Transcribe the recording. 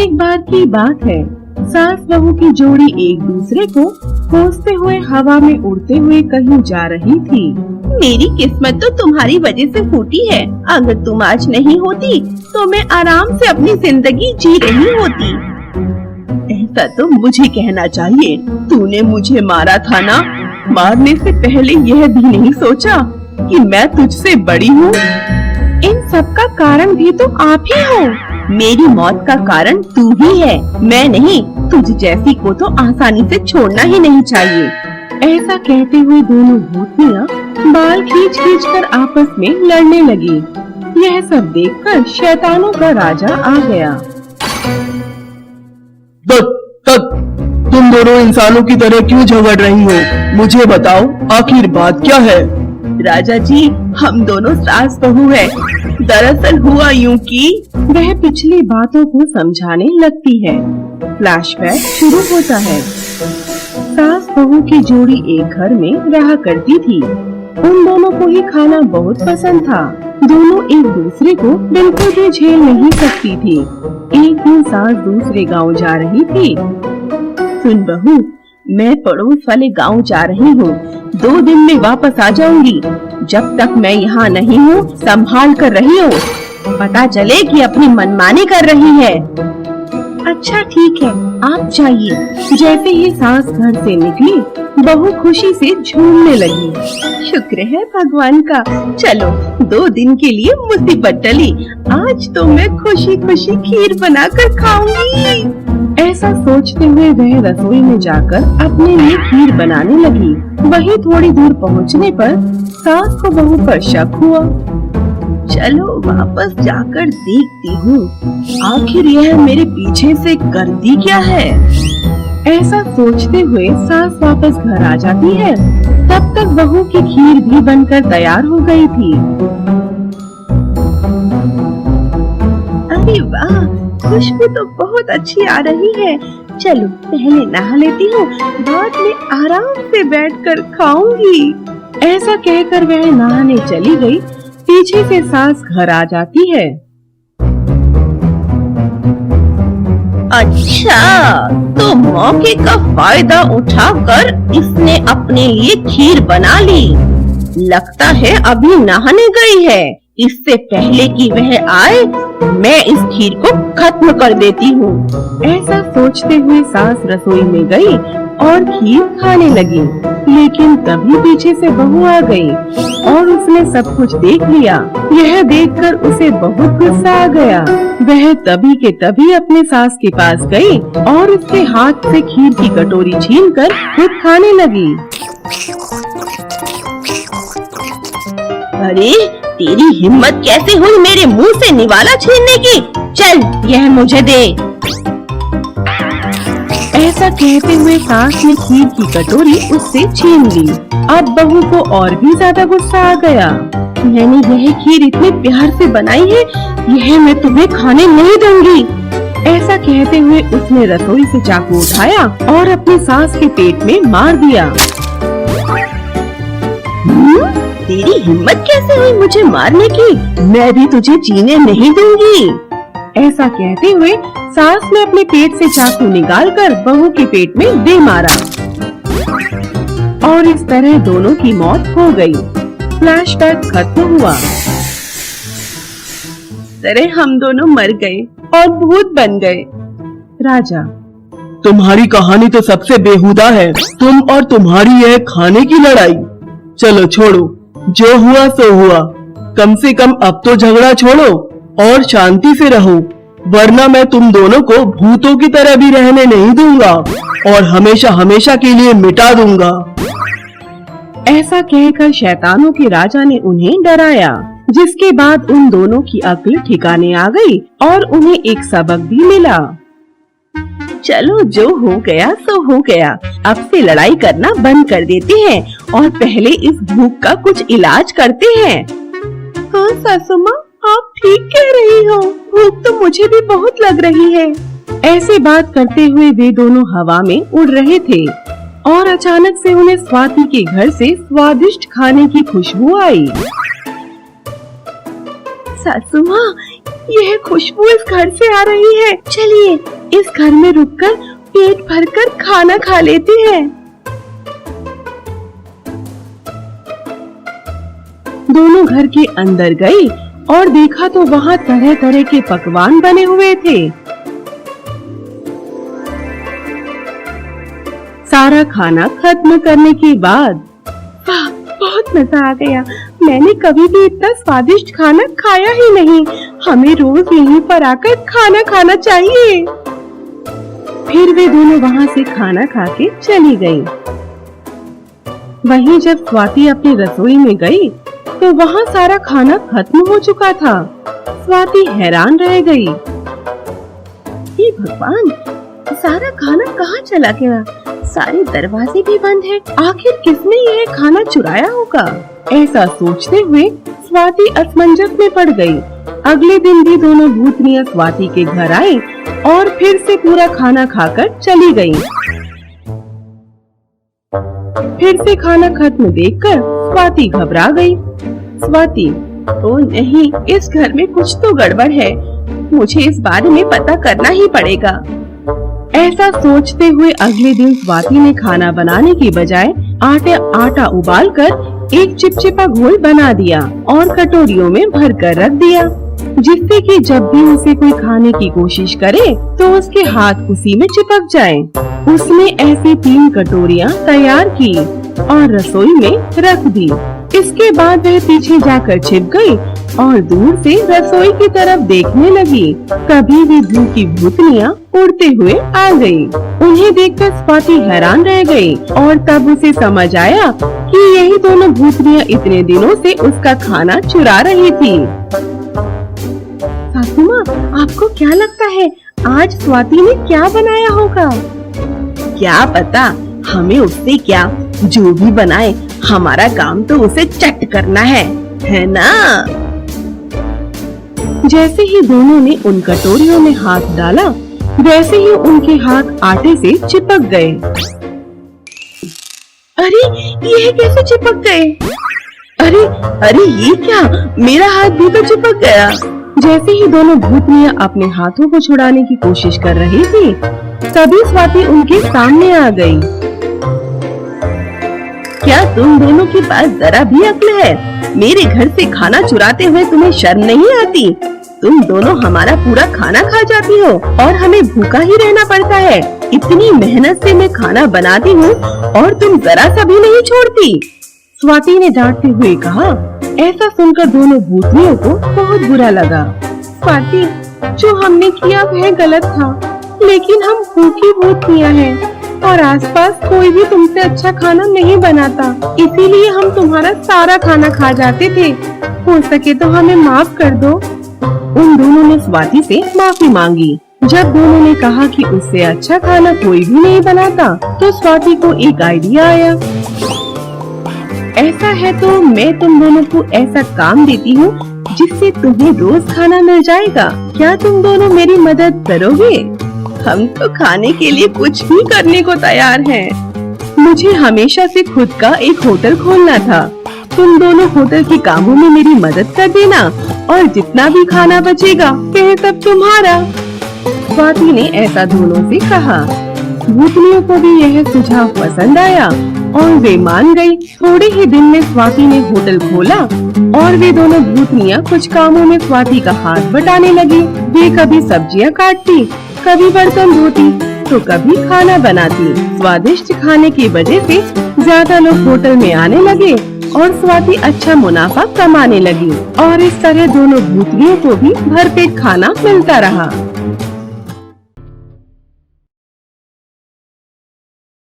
एक बार की बात है, सास बहू की जोड़ी एक दूसरे को कोसते हुए हवा में उड़ते हुए कहीं जा रही थी। मेरी किस्मत तो तुम्हारी वजह से फूटी है। अगर तुम आज नहीं होती तो मैं आराम से अपनी जिंदगी जी रही होती। ऐसा तो मुझे कहना चाहिए, तूने मुझे मारा था ना। मारने से पहले यह भी नहीं सोचा कि मैं तुझसे बड़ी हूँ। इन सब का कारण भी तो आप ही हो। मेरी मौत का कारण तू ही है, मैं नहीं। तुझ जैसी को तो आसानी से छोड़ना ही नहीं चाहिए। ऐसा कहते हुए दोनों भूतनियाँ बाल खींच खींच कर आपस में लड़ने लगी। यह सब देखकर शैतानों का राजा आ गया। तुम दोनों इंसानों की तरह क्यों झगड़ रही हो? मुझे बताओ, आखिर बात क्या है? राजा जी, हम दोनों सास बहू हैं। दरअसल हुआ यूं कि वह पिछली बातों को समझाने लगती है। फ्लैशबैक शुरू होता है। सास बहू की जोड़ी एक घर में रहा करती थी। उन दोनों को ही खाना बहुत पसंद था। दोनों एक दूसरे को बिल्कुल भी झेल नहीं सकती थी। एक दिन सास दूसरे गांव जा रही थी। सुन बहू, मैं पड़ोस वाले गांव जा रही हूँ। 2 दिन में वापस आ जाऊंगी। जब तक मैं यहाँ नहीं हूँ, संभाल कर रही हो। पता चले कि अपनी मनमानी कर रही है। अच्छा ठीक है, आप जाइए। जैसे ही सास घर से निकली, बहू खुशी से झूमने लगी। शुक्र है भगवान का, चलो 2 दिन के लिए मुसीबत टली। आज तो मैं खुशी खुशी खीर बनाकर खाऊंगी। ऐसा सोचते हुए वह रसोई में जाकर अपने लिए खीर बनाने लगी। वही थोड़ी दूर पहुँचने पर सास को बहू पर शक हुआ। चलो वापस जाकर देखती हूँ, आखिर यह मेरे पीछे से करती क्या है। ऐसा सोचते हुए सास वापस घर आ जाती है। तब तक बहू की खीर भी बनकर तैयार हो गई थी। अरे वाह, खुशबू तो बहुत अच्छी आ रही है। चलो पहले नहा लेती हूँ, बाद में आराम से बैठकर खाऊंगी। ऐसा कहकर वह नहाने चली गई। पीछे से सास घर आ जाती है। अच्छा, तो मौके का फायदा उठाकर इसने अपने लिए खीर बना ली। लगता है अभी नहाने गई है। इससे पहले कि वह आए, मैं इस खीर को खत्म कर देती हूँ। ऐसा सोचते हुए सास रसोई में गई और खीर खाने लगी। लेकिन तभी पीछे से बहू आ गई और उसने सब कुछ देख लिया। यह देखकर उसे बहुत गुस्सा आ गया। वह तभी के तभी अपने सास के पास गई और उसके हाथ से खीर की कटोरी छीनकर खुद खाने लगी। अरे, तेरी हिम्मत कैसे हुई मेरे मुंह से निवाला छीनने की? चल, यह मुझे दे। ऐसा कहते हुए सास ने खीर की कटोरी उससे छीन ली। अब बहू को और भी ज्यादा गुस्सा आ गया। मैंने यह खीर इतने प्यार से बनाई है, यह मैं तुम्हें खाने नहीं दूंगी। ऐसा कहते हुए उसने रसोई से चाकू उठाया और अपनी सास के पेट में मार दिया। तेरी हिम्मत कैसे हुई मुझे मारने की? मैं भी तुझे जीने नहीं दूंगी। ऐसा कहते हुए सास ने अपने पेट से चाकू निकालकर बहू के पेट में दे मारा और इस तरह दोनों की मौत हो गई। फ्लैशबैक खत्म हुआ। तरह हम दोनों मर गए और भूत बन गए। राजा, तुम्हारी कहानी तो सबसे बेहुदा है। तुम और तुम्हारी यह खाने की लड़ाई। चलो छोड़ो, जो हुआ सो हुआ। कम से कम अब तो झगड़ा छोड़ो और शांति से रहो, वरना मैं तुम दोनों को भूतों की तरह भी रहने नहीं दूंगा और हमेशा हमेशा के लिए मिटा दूंगा। ऐसा कहकर शैतानों के राजा ने उन्हें डराया, जिसके बाद उन दोनों की अक्ल ठिकाने आ गई और उन्हें एक सबक भी मिला। चलो, जो हो गया सो हो गया। अब से लड़ाई करना बंद कर देते हैं और पहले इस भूख का कुछ इलाज करते हैं। हाँ सासू माँ, आप ठीक कह रही हो। भूख तो मुझे भी बहुत लग रही है। ऐसे बात करते हुए वे दोनों हवा में उड़ रहे थे और अचानक से उन्हें स्वाति के घर से स्वादिष्ट खाने की खुशबू आई। सासू माँ, यह खुशबू इस घर से आ रही है। चलिए इस घर में रुककर पेट भरकर खाना खा लेते हैं। दोनों घर के अंदर गई और देखा तो वहाँ तरह तरह के पकवान बने हुए थे। सारा खाना खत्म करने के बाद वाह, बहुत मजा आ गया। मैंने कभी भी इतना स्वादिष्ट खाना खाया ही नहीं। हमें रोज यहीं पर आकर खाना खाना चाहिए। फिर वे दोनों वहाँ से खाना खा के चली गयी। वहीं जब स्वाति अपनी रसोई में गई तो वहाँ सारा खाना खत्म हो चुका था। स्वाति हैरान रह गई। हे भगवान, सारा खाना कहाँ चला गया? सारे दरवाजे भी बंद हैं। आखिर किसने यह खाना चुराया होगा? ऐसा सोचते हुए स्वाति असमंजस में पड़ गई। अगले दिन भी दोनों भूतनियाँ स्वाति के घर आई और फिर से पूरा खाना खाकर चली गयी। फिर से खाना खत्म देखकर स्वाति घबरा गई। स्वाति, ओ नहीं, इस घर में कुछ तो गड़बड़ है। मुझे इस बारे में पता करना ही पड़ेगा। ऐसा सोचते हुए अगले दिन स्वाति ने खाना बनाने की बजाय आटा उबालकर एक चिपचिपा घोल बना दिया और कटोरियों में भरकर रख दिया, जिससे कि जब भी उसे कोई खाने की कोशिश करे तो उसके हाथ उसी में चिपक जाए। उसने ऐसी 3 कटोरियाँ तैयार की और रसोई में रख दी। इसके बाद वह पीछे जाकर छिप गई और दूर से रसोई की तरफ देखने लगी। तभी वे भूखी भूतनियाँ उड़ते हुए आ गई। उन्हें देखकर स्वाति हैरान रह गई और तब उसे समझ आया कि यही दोनों भूतनियाँ इतने दिनों से उसका खाना चुरा रही थी। सासू माँ, आपको क्या लगता है आज स्वाति ने क्या बनाया होगा? क्या पता, हमें उससे क्या, जो भी बनाए हमारा काम तो उसे चट करना है ना? जैसे ही दोनों ने उन कटोरियों में हाथ डाला, वैसे ही उनके हाथ आटे से चिपक गए। अरे, ये कैसे चिपक गए? अरे ये क्या? मेरा हाथ भी तो चिपक गया। जैसे ही दोनों भूतनियाँ अपने हाथों को छुड़ाने की कोशिश कर रही थी, तभी स्वाति उनके सामने आ गई। क्या तुम दोनों के पास जरा भी अक्ल है? मेरे घर से खाना चुराते हुए तुम्हें शर्म नहीं आती? तुम दोनों हमारा पूरा खाना खा जाती हो और हमें भूखा ही रहना पड़ता है। इतनी मेहनत से मैं खाना बनाती हूँ और तुम जरा सा भी नहीं छोड़ती। स्वाति ने डांटते हुए कहा। ऐसा सुनकर दोनों भूतनियों को बहुत बुरा लगा। स्वाति, जो हमने किया वह गलत था, लेकिन हम भूखी भूतनियाँ हैं और आसपास कोई भी तुमसे अच्छा खाना नहीं बनाता, इसीलिए हम तुम्हारा सारा खाना खा जाते थे। हो सके तो हमें माफ कर दो। उन दोनों ने स्वाति से माफी मांगी। जब दोनों ने कहा कि उससे अच्छा खाना कोई भी नहीं बनाता, तो स्वाति को एक आइडिया आया। ऐसा है तो मैं तुम दोनों को ऐसा काम देती हूँ जिससे तुम्हें रोज खाना मिल जाएगा। क्या तुम दोनों मेरी मदद करोगे? हम तो खाने के लिए कुछ भी करने को तैयार हैं। मुझे हमेशा से खुद का एक होटल खोलना था। तुम दोनों होटल के कामों में मेरी मदद कर देना और जितना भी खाना बचेगा वह सब तुम्हारा। स्वाति ने ऐसा दोनों से कहा। भूतनियों को भी यह सुझाव पसंद आया और वे मान गई। थोड़े ही दिन में स्वाति ने होटल खोला और वे दोनों भूतनियाँ कुछ कामों में स्वाति का हाथ बटाने लगी। वे कभी सब्जियाँ काटती, कभी बर्तन धोती, तो कभी खाना बनाती। स्वादिष्ट खाने की वजह से ज्यादा लोग होटल में आने लगे और स्वाति अच्छा मुनाफा कमाने लगी और इस तरह दोनों भूतनियों को भी भरपेट खाना मिलता रहा।